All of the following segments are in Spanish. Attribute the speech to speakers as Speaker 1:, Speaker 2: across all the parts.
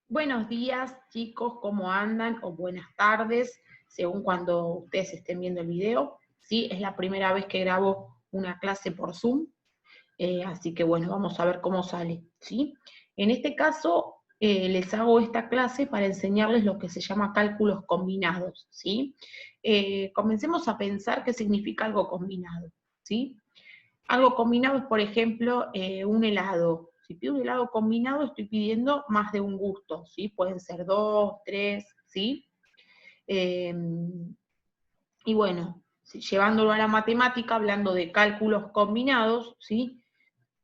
Speaker 1: Buenos días, chicos, ¿cómo andan? O buenas tardes, según cuando ustedes estén viendo el video. Sí, es la primera vez que grabo una clase por Zoom, así que bueno, vamos a ver cómo sale, ¿sí? En este caso, les hago esta clase para enseñarles lo que se llama cálculos combinados, ¿sí? Comencemos a pensar qué significa algo combinado, ¿sí? Algo combinado es, por ejemplo, un helado. Si pido un helado combinado, estoy pidiendo más de un gusto, ¿sí? Pueden ser dos, tres, ¿sí? Eh, y bueno, llevándolo a la matemática, hablando de cálculos combinados, ¿sí?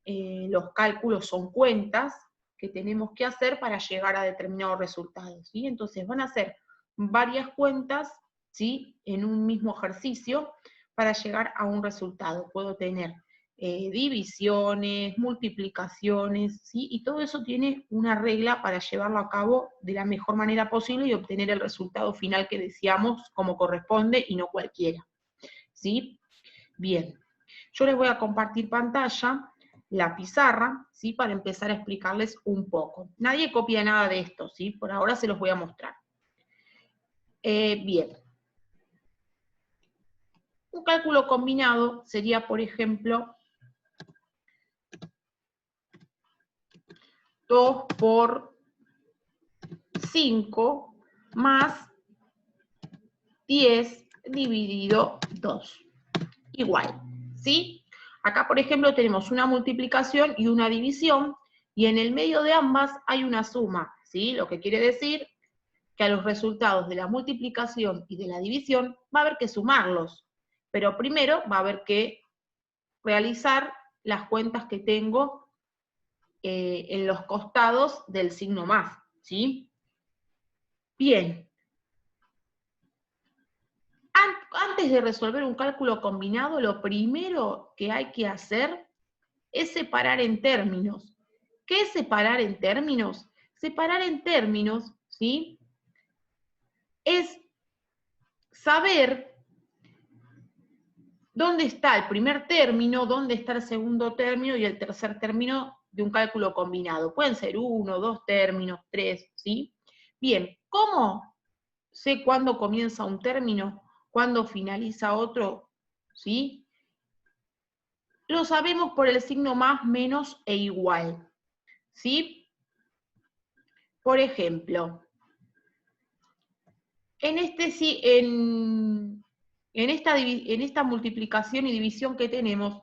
Speaker 1: Los cálculos son cuentas que tenemos que hacer para llegar a determinados resultados, ¿sí? Entonces van a ser varias cuentas, ¿sí? En un mismo ejercicio para llegar a un resultado. Puedo tener divisiones, multiplicaciones, ¿sí? Y todo eso tiene una regla para llevarlo a cabo de la mejor manera posible y obtener el resultado final que deseamos como corresponde y no cualquiera, ¿sí? Bien, yo les voy a compartir pantalla, la pizarra, ¿sí? Para empezar a explicarles un poco. Nadie copia nada de esto, ¿sí? Por ahora se los voy a mostrar. Bien. Un cálculo combinado sería, por ejemplo, 2 por 5 más 10 dividido 2. Igual, ¿sí? Acá, por ejemplo, tenemos una multiplicación y una división, y en el medio de ambas hay una suma, ¿sí? Lo que quiere decir que a los resultados de la multiplicación y de la división va a haber que sumarlos, pero primero va a haber que realizar las cuentas que tengo en los costados del signo más, ¿sí? Bien. Antes de resolver un cálculo combinado, lo primero que hay que hacer es separar en términos. ¿Qué es separar en términos? Separar en términos, ¿sí? Es saber dónde está el primer término, dónde está el segundo término y el tercer término de un cálculo combinado. Pueden ser 1, 2 términos, 3, ¿sí? Bien, ¿cómo sé cuándo comienza un término, cuándo finaliza otro? ¿Sí? Lo sabemos por el signo más, menos e igual, ¿sí? Por ejemplo, en esta multiplicación y división que tenemos,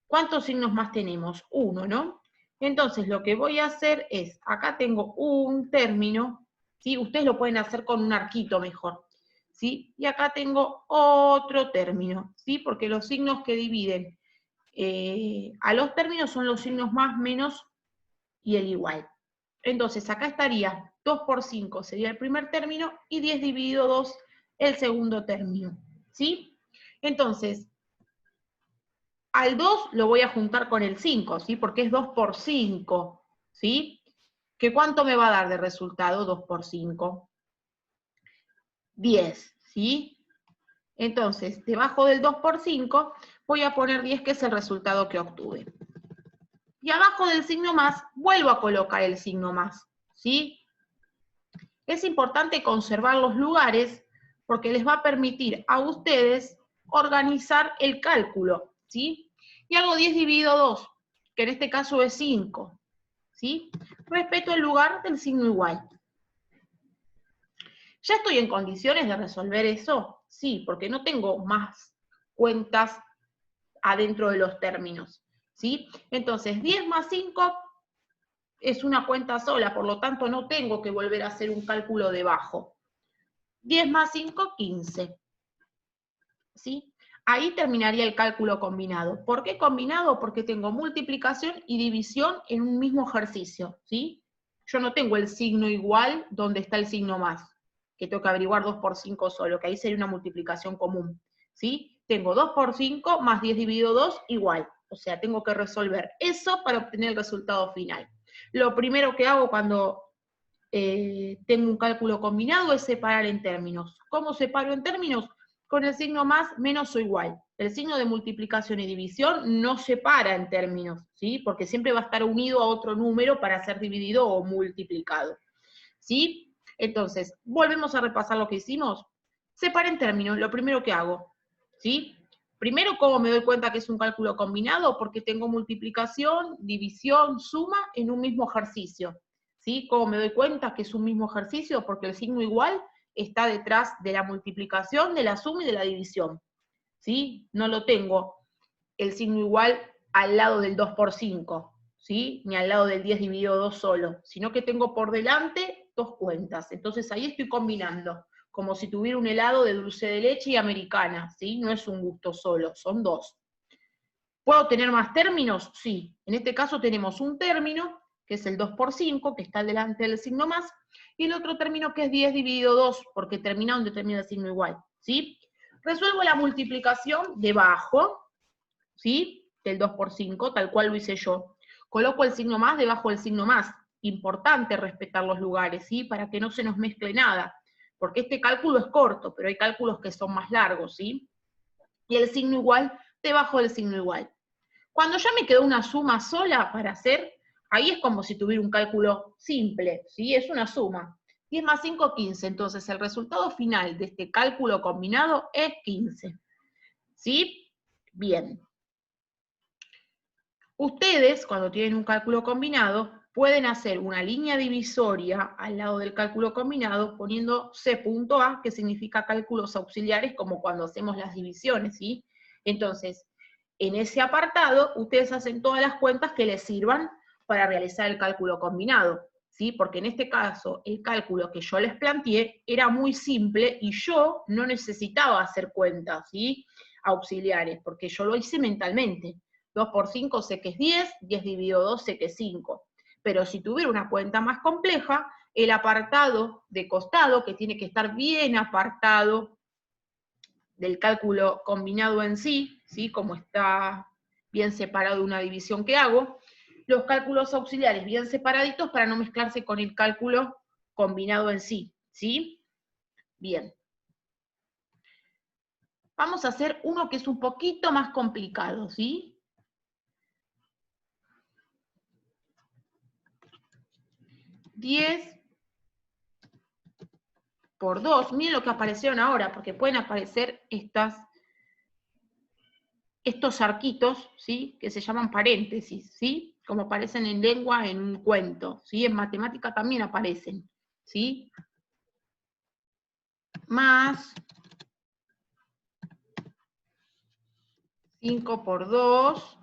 Speaker 1: ¿cuántos signos más tenemos? Uno, ¿no? Entonces lo que voy a hacer es, acá tengo un término, ¿sí? Ustedes lo pueden hacer con un arquito mejor, ¿sí? Y acá tengo otro término, ¿sí? Porque los signos que dividen a los términos son los signos más, menos y el igual. Entonces acá estaría 2 por 5 sería el primer término y 10 dividido 2 el segundo término, ¿sí? Entonces, al 2 lo voy a juntar con el 5, ¿sí? Porque es 2 por 5, ¿sí? ¿Que cuánto me va a dar de resultado 2 por 5? 10, ¿sí? Entonces, debajo del 2 por 5 voy a poner 10, que es el resultado que obtuve. Y abajo del signo más, vuelvo a colocar el signo más, ¿sí? Es importante conservar los lugares porque les va a permitir a ustedes organizar el cálculo, ¿sí? Y hago 10 dividido 2, que en este caso es 5, ¿sí? Respeto el lugar del signo igual. ¿Ya estoy en condiciones de resolver eso? Sí, porque no tengo más cuentas adentro de los términos, ¿sí? Entonces, 10 más 5 es una cuenta sola, por lo tanto no tengo que volver a hacer un cálculo debajo. 10 más 5, 15. ¿Sí? Ahí terminaría el cálculo combinado. ¿Por qué combinado? Porque tengo multiplicación y división en un mismo ejercicio, ¿sí? Yo no tengo el signo igual donde está el signo más, que tengo que averiguar 2 por 5 solo, que ahí sería una multiplicación común, ¿sí? Tengo 2 por 5 más 10 dividido 2 igual, o sea, tengo que resolver eso para obtener el resultado final. Lo primero que hago cuando tengo un cálculo combinado es separar en términos. ¿Cómo separo en términos? Con el signo más, menos o igual. El signo de multiplicación y división no separa en términos, ¿sí? Porque siempre va a estar unido a otro número para ser dividido o multiplicado. ¿sí? Entonces, volvemos a repasar lo que hicimos. Separa en términos, lo primero que hago, ¿sí? Primero, ¿cómo me doy cuenta que es un cálculo combinado? Porque tengo multiplicación, división, suma en un mismo ejercicio, ¿sí? ¿Cómo me doy cuenta que es un mismo ejercicio? Porque el signo igual está detrás de la multiplicación, de la suma y de la división, ¿sí? No lo tengo el signo igual al lado del 2 por 5, ¿sí? Ni al lado del 10 dividido 2 solo, sino que tengo por delante dos cuentas. Entonces ahí estoy combinando, como si tuviera un helado de dulce de leche y americana, ¿sí? No es un gusto solo, son dos. ¿Puedo tener más términos? Sí. En este caso tenemos un término, que es el 2 por 5, que está delante del signo más, y el otro término que es 10 dividido 2, porque termina donde termina el signo igual, ¿sí? Resuelvo la multiplicación debajo, ¿sí? Del 2 por 5, tal cual lo hice yo. Coloco el signo más debajo del signo más. Importante respetar los lugares, ¿sí? Para que no se nos mezcle nada, porque este cálculo es corto, pero hay cálculos que son más largos, ¿sí? Y el signo igual debajo del signo igual. Cuando ya me quedó una suma sola para hacer, ahí es como si tuviera un cálculo simple, ¿sí? Es una suma. 10 más 5, 15. Entonces el resultado final de este cálculo combinado es 15. ¿Sí? Bien. Ustedes, cuando tienen un cálculo combinado, pueden hacer una línea divisoria al lado del cálculo combinado poniendo C.A, que significa cálculos auxiliares, como cuando hacemos las divisiones, ¿sí? Entonces, en ese apartado, ustedes hacen todas las cuentas que les sirvan para realizar el cálculo combinado, ¿sí? Porque en este caso, el cálculo que yo les planteé era muy simple y yo no necesitaba hacer cuentas, ¿sí? Auxiliares, porque yo lo hice mentalmente. 2 por 5 sé que es 10, 10 dividido 2 sé que es 5. Pero si tuviera una cuenta más compleja, el apartado de costado, que tiene que estar bien apartado del cálculo combinado en sí, ¿sí? Como está bien separado de una división que hago, los cálculos auxiliares bien separaditos para no mezclarse con el cálculo combinado en sí, ¿sí? Bien. Vamos a hacer uno que es un poquito más complicado, ¿sí? 10 por 2, miren lo que aparecieron ahora, porque pueden aparecer estos arquitos, ¿sí? Que se llaman paréntesis, ¿sí? Como aparecen en lengua en un cuento, ¿sí? En matemática también aparecen, ¿sí? Más 5 por 2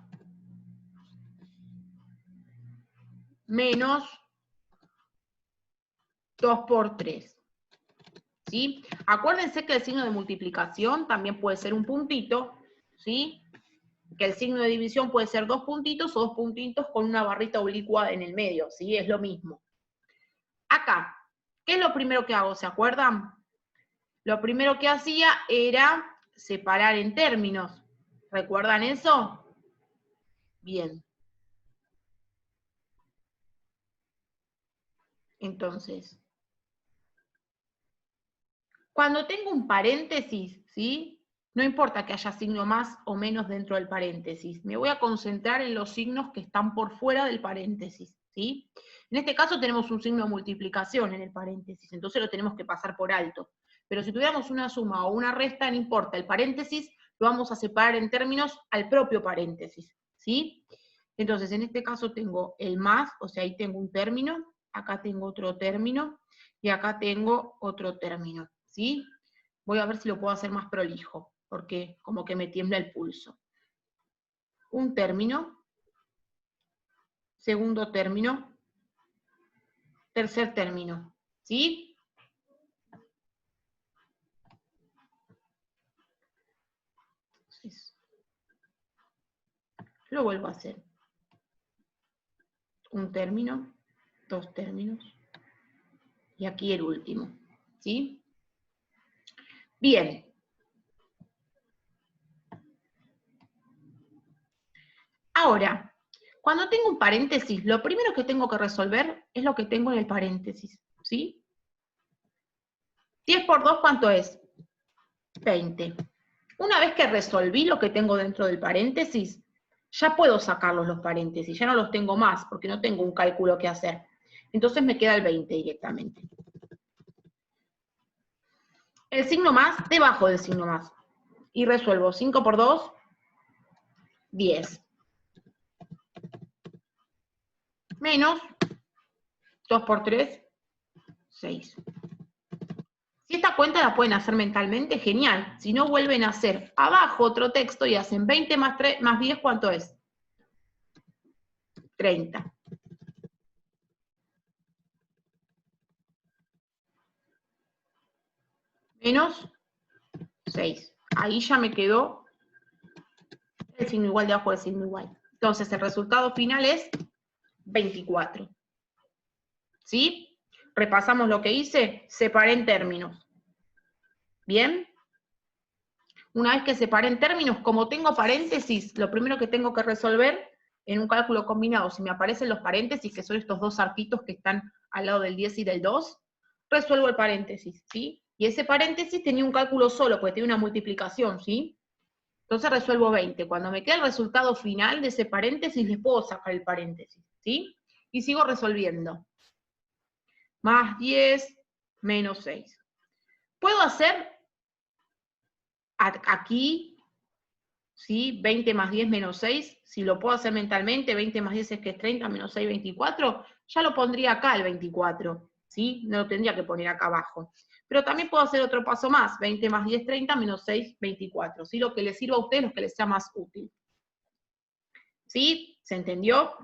Speaker 1: menos 2 por 3. ¿Sí? Acuérdense que el signo de multiplicación también puede ser un puntito, ¿sí? Que el signo de división puede ser 2 puntitos o 2 puntitos con una barrita oblicua en el medio, ¿sí? Es lo mismo. Acá, ¿qué es lo primero que hago? ¿Se acuerdan? Lo primero que hacía era separar en términos. ¿Recuerdan eso? Bien. Entonces, cuando tengo un paréntesis, ¿sí? No importa que haya signo más o menos dentro del paréntesis. Me voy a concentrar en los signos que están por fuera del paréntesis, ¿sí? En este caso tenemos un signo de multiplicación en el paréntesis, entonces lo tenemos que pasar por alto. Pero si tuviéramos una suma o una resta, no importa, el paréntesis lo vamos a separar en términos al propio paréntesis, ¿sí? Entonces, en este caso tengo el más, o sea, ahí tengo un término, acá tengo otro término, y acá tengo otro término, ¿sí? Voy a ver si lo puedo hacer más prolijo, porque como que me tiembla el pulso. Un término, segundo término, tercer término, ¿sí? Entonces, lo vuelvo a hacer. Un término, dos términos, y aquí el último, ¿sí? Bien. Ahora, cuando tengo un paréntesis, lo primero que tengo que resolver es lo que tengo en el paréntesis, ¿sí? 10 por 2, ¿cuánto es? 20. Una vez que resolví lo que tengo dentro del paréntesis, ya puedo sacarlos los paréntesis, ya no los tengo más, porque no tengo un cálculo que hacer. Entonces me queda el 20 directamente. El signo más debajo del signo más. Y resuelvo 5 por 2, 10. Menos 2 por 3, 6. Si esta cuenta la pueden hacer mentalmente, genial. Si no, vuelven a hacer abajo otro texto y hacen 20 más 3, más 10, ¿cuánto es? 30. Menos 6. Ahí ya me quedó el signo igual debajo del signo igual. Entonces el resultado final es 24. ¿Sí? Repasamos lo que hice, separé en términos. ¿Bien? Una vez que separé en términos, como tengo paréntesis, lo primero que tengo que resolver en un cálculo combinado, si me aparecen los paréntesis, que son estos dos arquitos que están al lado del 10 y del 2, resuelvo el paréntesis, ¿sí? Y ese paréntesis tenía un cálculo solo, porque tiene una multiplicación, ¿sí? Entonces resuelvo 20. Cuando me queda el resultado final de ese paréntesis, les puedo sacar el paréntesis, ¿sí? Y sigo resolviendo. Más 10, menos 6. Puedo hacer aquí, ¿sí? 20 más 10 menos 6, si lo puedo hacer mentalmente, 20 más 10 es que es 30, menos 6, 24, ya lo pondría acá el 24, ¿sí? No lo tendría que poner acá abajo. Pero también puedo hacer otro paso más, 20 más 10, 30, menos 6, 24, ¿sí? Lo que les sirva a ustedes, lo que les sea más útil. ¿Sí? ¿Se entendió?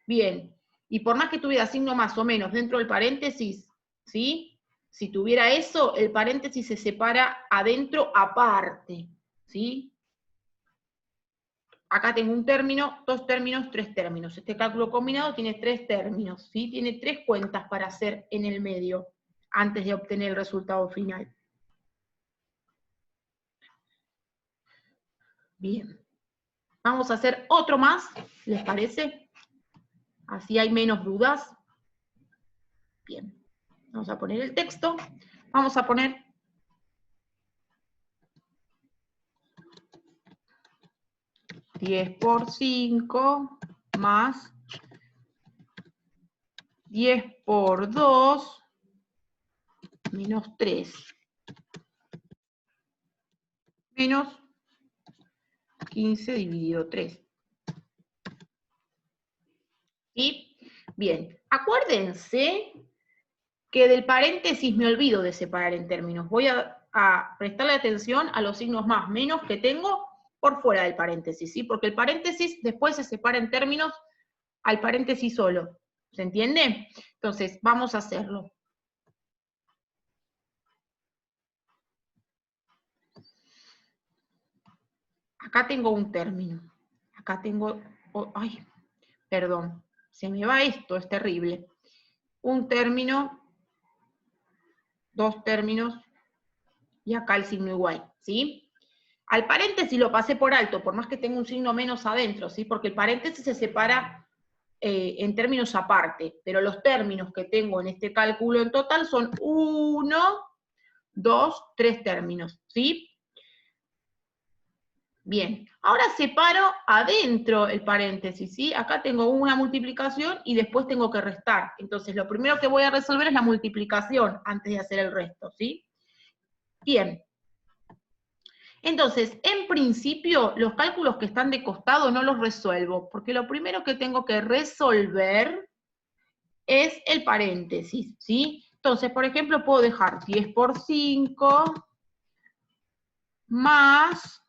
Speaker 1: Bien. Y por más que tuviera signo más o menos dentro del paréntesis, ¿sí? Si tuviera eso, el paréntesis se separa adentro aparte, ¿sí? Acá tengo un término, dos términos, tres términos. Este cálculo combinado tiene tres términos, ¿sí? Tiene tres cuentas para hacer en el medio, antes de obtener el resultado final. Bien. Vamos a hacer otro más, ¿les parece? Así hay menos dudas. Bien. Vamos a poner el texto. Vamos a poner 10 por 5 más 10 por 2 menos 3 menos 15 dividido 3. ¿Sí? Bien, acuérdense que del paréntesis me olvido de separar en términos. Voy a prestarle atención a los signos más, menos que tengo por fuera del paréntesis, ¿sí? Porque el paréntesis después se separa en términos al paréntesis solo. ¿Se entiende? Entonces, vamos a hacerlo. Acá tengo un término. Acá tengo... Oh, ay, perdón. Se me va esto, es terrible. Un término, dos términos, y acá el signo igual, ¿sí? Al paréntesis lo pasé por alto, por más que tenga un signo menos adentro, ¿sí? Porque el paréntesis se separa en términos aparte, pero los términos que tengo en este cálculo en total son 1, 2, 3 términos, ¿sí? Bien, ahora separo adentro el paréntesis, ¿sí? Acá tengo una multiplicación y después tengo que restar. Entonces, lo primero que voy a resolver es la multiplicación antes de hacer el resto, ¿sí? Bien. Entonces, en principio, los cálculos que están de costado no los resuelvo, porque lo primero que tengo que resolver es el paréntesis, ¿sí? Entonces, por ejemplo, puedo dejar 10 por 5 más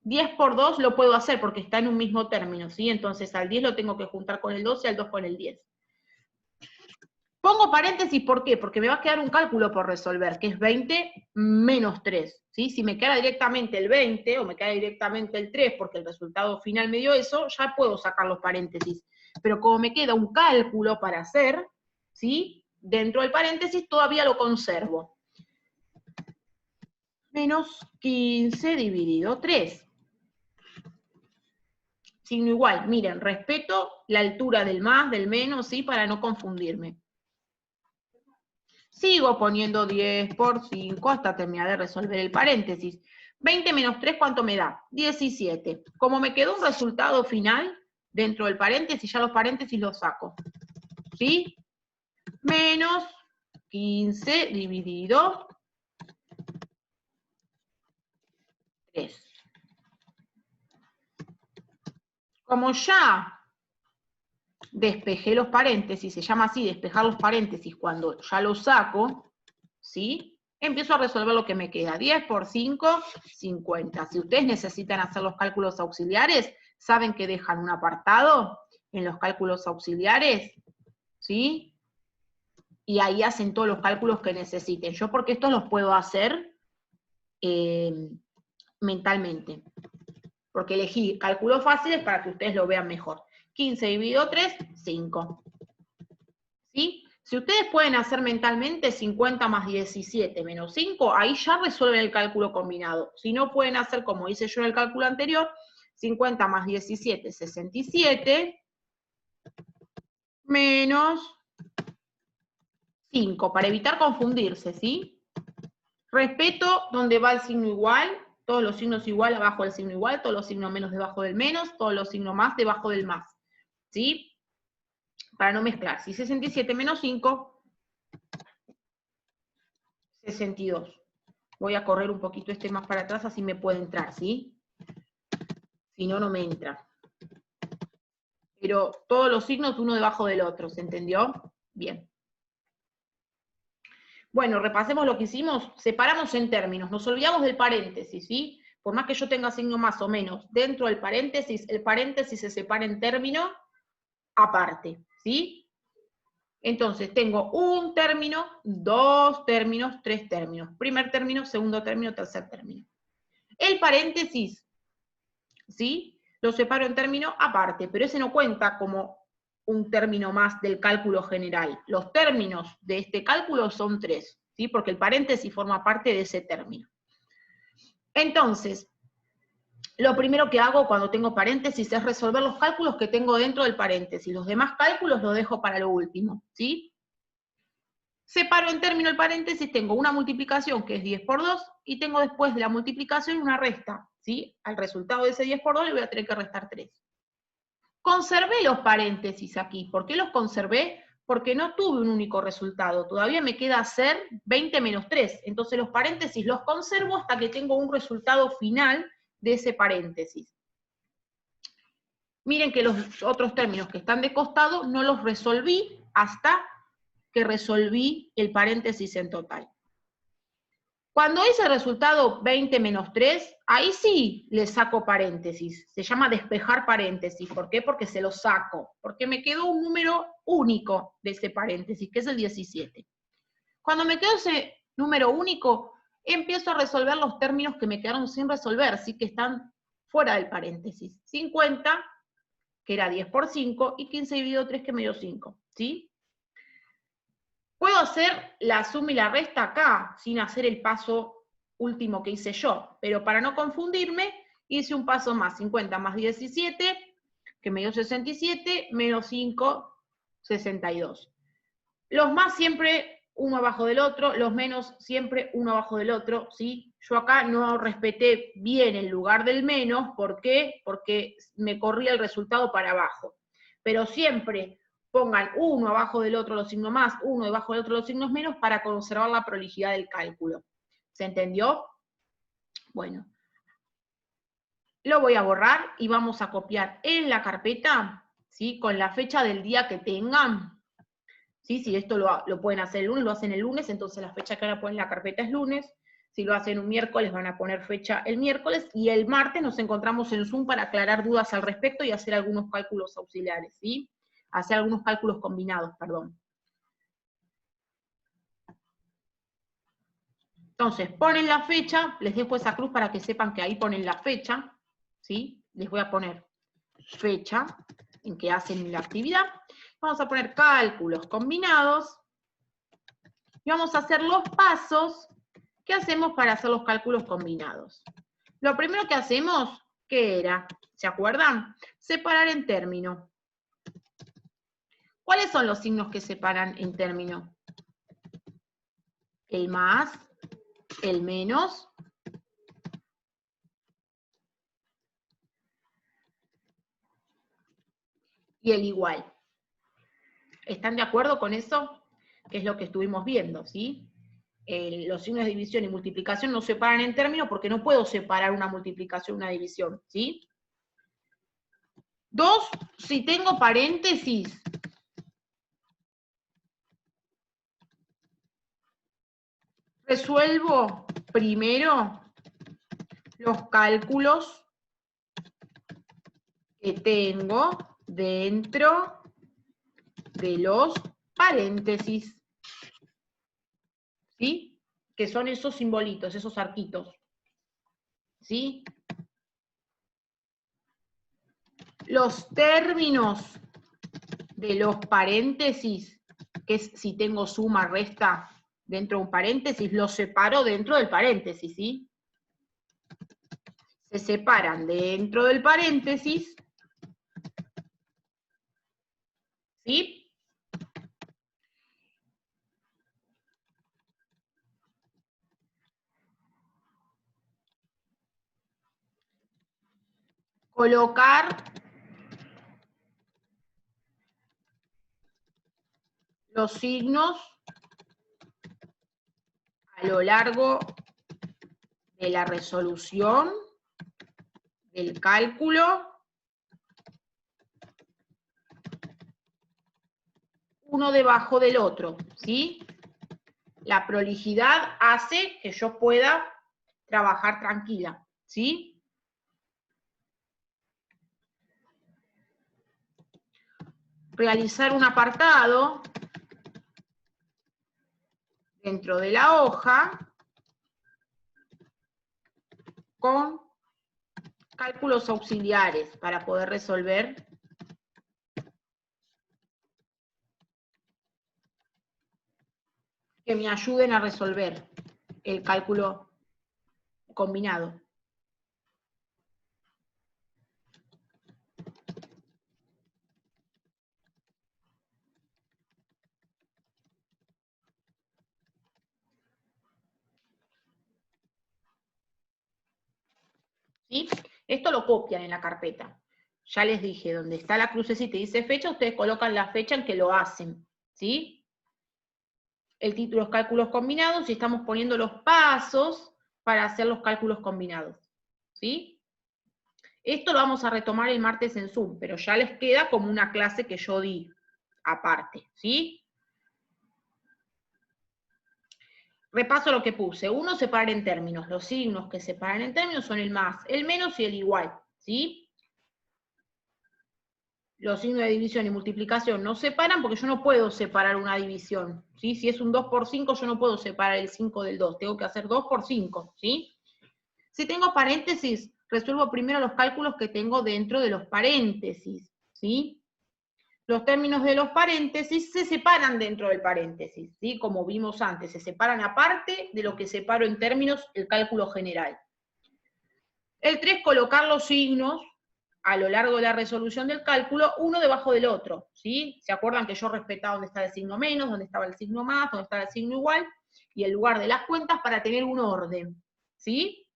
Speaker 1: 10 por 2 lo puedo hacer porque está en un mismo término, ¿sí? Entonces al 10 lo tengo que juntar con el 2 y al 2 con el 10. Pongo paréntesis, ¿por qué? Porque me va a quedar un cálculo por resolver, que es 20 menos 3, ¿sí? Si me queda directamente el 20 o me queda directamente el 3 porque el resultado final me dio eso, ya puedo sacar los paréntesis. Pero como me queda un cálculo para hacer, ¿sí? Dentro del paréntesis todavía lo conservo. Menos 15 dividido 3. Signo igual, miren, respeto la altura del más, del menos, ¿sí? Para no confundirme. Sigo poniendo 10 por 5 hasta terminar de resolver el paréntesis. 20 menos 3, ¿cuánto me da? 17. Como me quedó un resultado final dentro del paréntesis, ya los paréntesis los saco. ¿sí? Menos 15 dividido 3. Como ya despejé los paréntesis, se llama así, despejar los paréntesis, cuando ya los saco, ¿sí? Empiezo a resolver lo que me queda. 10 por 5, 50. Si ustedes necesitan hacer los cálculos auxiliares, saben que dejan un apartado en los cálculos auxiliares, ¿sí? Y ahí hacen todos los cálculos que necesiten. Yo porque estos los puedo hacer mentalmente. Porque elegí cálculos fáciles para que ustedes lo vean mejor. 15 dividido 3, 5. ¿Sí? Si ustedes pueden hacer mentalmente 50 más 17 menos 5, ahí ya resuelven el cálculo combinado. Si no, pueden hacer como hice yo en el cálculo anterior, 50 más 17, 67, menos 5, para evitar confundirse, ¿sí? Respeto donde va el signo igual, todos los signos igual abajo del signo igual, todos los signos menos debajo del menos, todos los signos más debajo del más, ¿sí? Para no mezclar. Si 67 menos 5, 62. Voy a correr un poquito este más para atrás, así me puede entrar, ¿sí? Si no, no me entra. Pero todos los signos uno debajo del otro, ¿se entendió? Bien. Bueno, repasemos lo que hicimos. Separamos en términos, nos olvidamos del paréntesis, ¿sí? Por más que yo tenga signo más o menos dentro del paréntesis, el paréntesis se separa en término aparte, ¿sí? Entonces tengo un término, dos términos, tres términos. Primer término, segundo término, tercer término. El paréntesis, ¿sí? Lo separo en término aparte, pero ese no cuenta como un término más del cálculo general. Los términos de este cálculo son 3, ¿sí? Porque el paréntesis forma parte de ese término. Entonces, lo primero que hago cuando tengo paréntesis es resolver los cálculos que tengo dentro del paréntesis. Los demás cálculos los dejo para lo último, ¿sí? Separo en término el paréntesis, tengo una multiplicación que es 10 por 2, y tengo después de la multiplicación una resta, ¿sí? Al resultado de ese 10 por 2 le voy a tener que restar 3. Conservé los paréntesis aquí. ¿Por qué los conservé? Porque no tuve un único resultado. Todavía me queda hacer 20 menos 3. Entonces los paréntesis los conservo hasta que tengo un resultado final de ese paréntesis. Miren que los otros términos que están de costado no los resolví hasta que resolví el paréntesis en total. Cuando hice el resultado 20 menos 3, ahí sí le saco paréntesis. Se llama despejar paréntesis. ¿Por qué? Porque se lo saco. Porque me quedó un número único de ese paréntesis, que es el 17. Cuando me quedó ese número único, empiezo a resolver los términos que me quedaron sin resolver, sí, que están fuera del paréntesis. 50, que era 10 por 5, y 15 dividido 3, que me dio 5, ¿sí? Puedo hacer la suma y la resta acá, sin hacer el paso último que hice yo, pero para no confundirme, hice un paso más, 50 más 17, que me dio 67, menos 5, 62. Los más siempre uno abajo del otro, los menos siempre uno abajo del otro, ¿sí? Yo acá no respeté bien el lugar del menos, ¿por qué? Porque me corría el resultado para abajo. Pero siempre pongan uno abajo del otro los signos más, uno debajo del otro los signos menos, para conservar la prolijidad del cálculo. ¿Se entendió? Bueno. Lo voy a borrar y vamos a copiar en la carpeta, ¿sí? Con la fecha del día que tengan. ¿Sí? Si esto lo pueden hacer el lunes, lo hacen el lunes, entonces la fecha que van a poner en la carpeta es lunes. Si lo hacen un miércoles, van a poner fecha el miércoles, y el martes nos encontramos en Zoom para aclarar dudas al respecto y hacer algunos cálculos auxiliares, ¿sí? Hacer algunos cálculos combinados, perdón. Entonces, ponen la fecha, les dejo esa cruz para que sepan que ahí ponen la fecha, ¿sí? Les voy a poner fecha en que hacen la actividad. Vamos a poner cálculos combinados, y vamos a hacer los pasos que hacemos para hacer los cálculos combinados. Lo primero que hacemos, ¿qué era? ¿Se acuerdan? Separar en término. ¿Cuáles son los signos que separan en término? El más, el menos y el igual. ¿Están de acuerdo con eso? Que es lo que estuvimos viendo, ¿sí? Los signos de división y multiplicación no separan en términos porque no puedo separar una multiplicación y una división, ¿sí? 2, si tengo paréntesis, resuelvo primero los cálculos que tengo dentro de los paréntesis, ¿sí? Que son esos simbolitos, esos arquitos, ¿sí? Los términos de los paréntesis, que es si tengo suma, resta dentro de un paréntesis, los separo dentro del paréntesis, ¿sí? Se separan dentro del paréntesis, ¿sí? Colocar los signos a lo largo de la resolución del cálculo, uno debajo del otro, ¿sí? La prolijidad hace que yo pueda trabajar tranquila, ¿sí? Realizar un apartado dentro de la hoja con cálculos auxiliares para poder resolver que me ayuden a resolver el cálculo combinado. ¿Sí? Esto lo copian en la carpeta. Ya les dije, donde está la crucecita y dice fecha, ustedes colocan la fecha en que lo hacen, ¿sí? El título es cálculos combinados y estamos poniendo los pasos para hacer los cálculos combinados, ¿sí? Esto lo vamos a retomar el martes en Zoom, pero ya les queda como una clase que yo di aparte, ¿sí? Repaso lo que puse. Uno, separar en términos. Los signos que separan en términos son el más, el menos y el igual, ¿sí? Los signos de división y multiplicación no separan porque yo no puedo separar una división, ¿sí? Si es un 2 por 5, yo no puedo separar el 5 del 2, tengo que hacer 2 por 5, ¿sí? Si tengo paréntesis, resuelvo primero los cálculos que tengo dentro de los paréntesis, ¿sí? Los términos de los paréntesis se separan dentro del paréntesis, ¿sí? Como vimos antes, se separan aparte de lo que separo en términos el cálculo general. El 3, colocar los signos a lo largo de la resolución del cálculo, uno debajo del otro, ¿sí? ¿Se acuerdan que yo respetaba dónde estaba el signo menos, dónde estaba el signo más, dónde estaba el signo igual, y el lugar de las cuentas para tener un orden, ¿sí?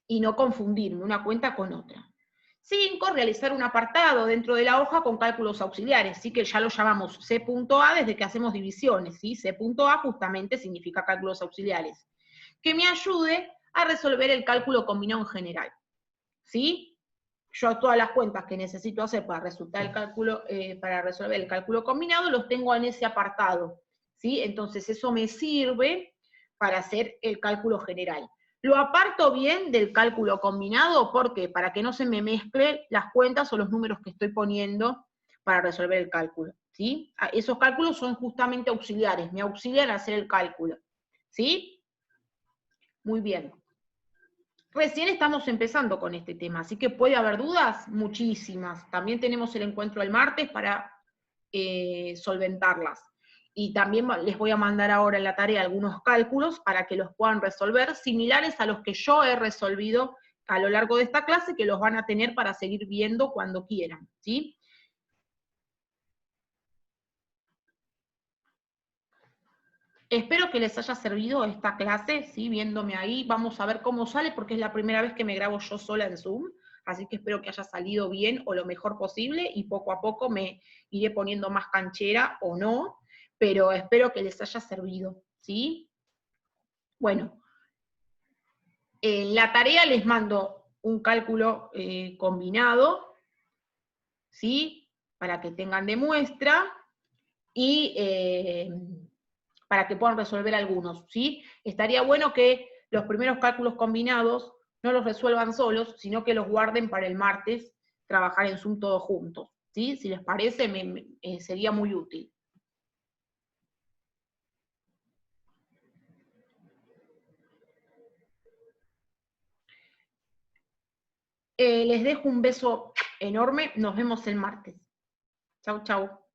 Speaker 1: Y no confundirme una cuenta con otra. 5, realizar un apartado dentro de la hoja con cálculos auxiliares, ¿sí? Que ya lo llamamos C.A desde que hacemos divisiones, ¿sí? C.A justamente significa cálculos auxiliares, que me ayude a resolver el cálculo combinado en general, ¿sí? Yo todas las cuentas que necesito hacer para para resolver el cálculo combinado, los tengo en ese apartado, ¿sí? Entonces eso me sirve para hacer el cálculo general. Lo aparto bien del cálculo combinado, ¿por qué? Para que no se me mezclen las cuentas o los números que estoy poniendo para resolver el cálculo, ¿sí? Esos cálculos son justamente auxiliares, me auxilian a hacer el cálculo, ¿sí? Muy bien. Recién estamos empezando con este tema, así que puede haber dudas, muchísimas. También tenemos el encuentro el martes para solventarlas. Y también les voy a mandar ahora en la tarea algunos cálculos para que los puedan resolver, similares a los que yo he resolvido a lo largo de esta clase, que los van a tener para seguir viendo cuando quieran, ¿sí? Espero que les haya servido esta clase, ¿sí? Viéndome ahí, vamos a ver cómo sale, porque es la primera vez que me grabo yo sola en Zoom, así que espero que haya salido bien o lo mejor posible, y poco a poco me iré poniendo más canchera o no, pero espero que les haya servido, ¿sí? Bueno, en la tarea les mando un cálculo combinado, ¿sí? Para que tengan de muestra, y para que puedan resolver algunos, ¿sí? Estaría bueno que los primeros cálculos combinados no los resuelvan solos, sino que los guarden para el martes, trabajar en Zoom todos juntos, ¿sí? Si les parece, sería muy útil. Les dejo un beso enorme, nos vemos el martes. Chau, chau.